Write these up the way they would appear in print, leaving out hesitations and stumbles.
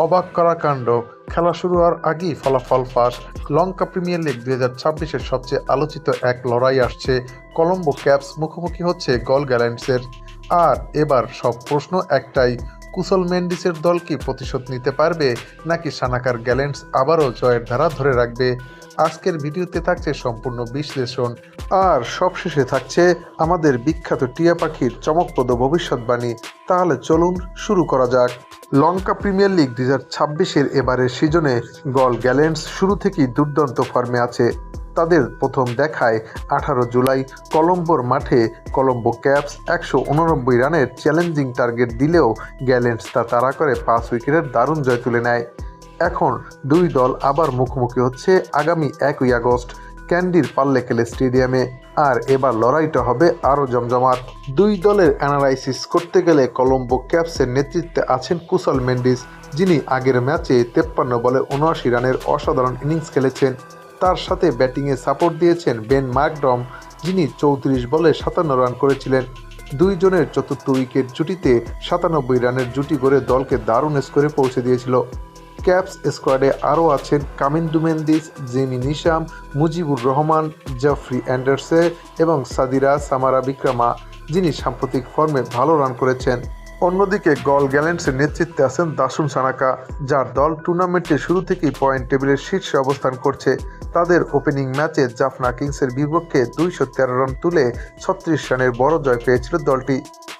অবাক করা কাণ্ড, খেলা শুরু হওয়ার আগেই ফলাফল ফাঁস। লঙ্কা প্রিমিয়ার লিগ 2026-এর সবচেয়ে আলোচিত এক লড়াই আসছে। কলম্বো ক্যাপস মুখোমুখি হচ্ছে গল গ্যালেন্টসের। আর এবার সব প্রশ্ন একটাই, কুশল মেন্ডিসের দল কি প্রতিশোধ নিতে পারবে, নাকি সানাকার গ্যালেন্টস আবারও জয়ের ধারা ধরে রাখবে? আজকের ভিডিওতে থাকছে সম্পূর্ণ বিশ্লেষণ, আর সবশেষে থাকছে আমাদের বিখ্যাত টিয়া পাখির চমকপ্রদ ভবিষ্যৎবাণী। তাহলে চলুন শুরু করা যাক। লঙ্কা প্রিমিয়ার লিগ 2026-এর এবারের সিজনে গল গ্যালেন্টস শুরু থেকেই দুর্দান্ত ফর্মে আছে। তাদের প্রথম দেখায় 18 জুলাই কলম্বোর মাঠে কলম্বো ক্যাপস 189 রানের চ্যালেঞ্জিং টার্গেট দিলেও গ্যালেন্টস তা তাড়া করে 5 উইকেটের দারুণ জয় তুলে নেয়। এখন দুই দল আবার মুখোমুখি হচ্ছে আগামী 1 আগস্ট ক্যান্ডির পাল্লেকেলে স্টেডিয়ামে। আর এবার লড়াইটা হবে আরও জমজমাট। দুই দলের অ্যানালাইসিস করতে গেলে কলম্বো ক্যাপসের নেতৃত্বে আছেন কুশল মেন্ডিস, যিনি আগের ম্যাচে 53 বলে 79 রানের অসাধারণ ইনিংস খেলেছেন। তার সাথে ব্যাটিংয়ে সাপোর্ট দিয়েছেন বেন ম্যাকডম, যিনি 34 বলে 57 রান করেছিলেন। দুইজনের চতুর্থ উইকেট জুটিতে 97 রানের জুটি গড়ে দলকে দারুণ স্কোরে পৌঁছে দিয়েছিল। ক্যাপস স্কোয়াডে আরও আছেন Kamindu Mendis, Jimmy Neesham, Mujeebur Rahman, Jeffrey Anderson এবং সাদিরা সামারা বিক্রমা, যিনি সাম্প্রতিক ফর্মে ভালো রান করেছেন। অন্যদিকে গল গ্যালেন্টসের নেতৃত্বে আছেন দাসুন সানাকা, যার দল টুর্নামেন্টের শুরু থেকেই পয়েন্ট টেবিলের শীর্ষে অবস্থান করছে। তাদের ওপেনিং ম্যাচে জাফনা কিংসের বিপক্ষে 213 রান তুলে 36 রানের বড় জয় পেয়েছিল দলটি।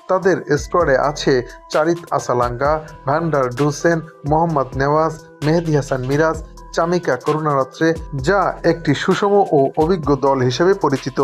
তাদের স্কোয়াডে আছে চারিত আসালাঙ্গা, ভ্যান্ডার ডুসেন, মোহাম্মদ নেওয়াজ, মেহেদি হাসান মিরাজ, চামিকা করুণারত্নে, যা একটি সুষম ও অভিজ্ঞ দল হিসেবে পরিচিত।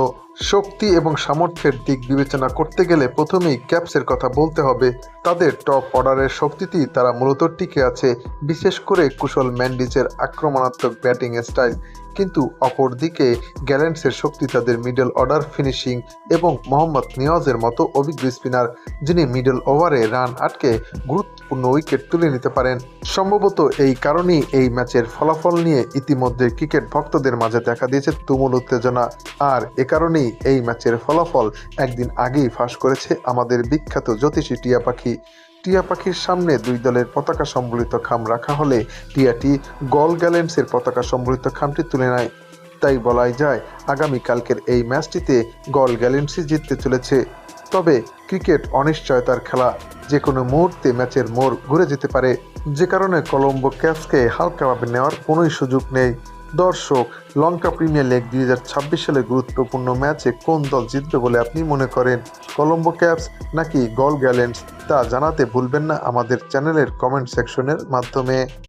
শক্তি এবং সামর্থ্যের দিক বিবেচনা করতে গেলে প্রথমেই ক্যাপসের কথা বলতে হবে। তাদের টপ অর্ডারের শক্তিতেই তারা মূলত টিকে আছে, বিশেষ করে কুশল মেন্ডিসের আক্রমণাত্মক ব্যাটিং স্টাইল। কিন্তু অপরদিকে গ্যালেন্টসের শক্তি তাদের মিডল অর্ডার ফিনিশিং এবং মোহাম্মদ নিয়াজের মতো অভিজ্ঞ স্পিনার, যিনি মিডল ওভারে রান আটকে গুরুত্বপূর্ণ উইকেট তুলে নিতে পারেন। সম্ভবত এই কারণেই এই ম্যাচের ফলাফল নিয়ে ইতিমধ্যে ক্রিকেট ভক্তদের মাঝে দেখা দিয়েছে তুমুল উত্তেজনা। আর এ কারণেই এই ম্যাচের ফলাফল একদিন আগেই ফাঁস করেছে আমাদের বিখ্যাত জ্যোতিষী টিয়া পাখি। টিয়া পাখির সামনে দুই দলের পতাকা সম্বলিত খাম রাখা হলে টিয়াটি গল গ্যালেন্টসের পতাকা সম্বলিত খামটি তুলে নেয়। তাই বলাই যায় আগামীকালকের এই ম্যাচটিতে গল গ্যালেন্টসই জিততে চলেছে। তবে ক্রিকেট অনিশ্চয়তার খেলা, যে কোনো মুহূর্তে ম্যাচের মোড় ঘুরে যেতে পারে, যে কারণে কলম্বো ক্যাপসকে হালকাভাবে নেওয়ার কোনোই সুযোগ নেই। দর্শক, লঙ্কা প্রিমিয়ার লিগ 2026 সালে গুরুত্বপূর্ণ ম্যাচে কোন দল জিতবে বলে আপনি মনে করেন? কলম্বো ক্যাপস নাকি গল গ্যালেন্টস? তা জানাতে ভুলবেন না আমাদের চ্যানেলের কমেন্ট সেকশনের মাধ্যমে।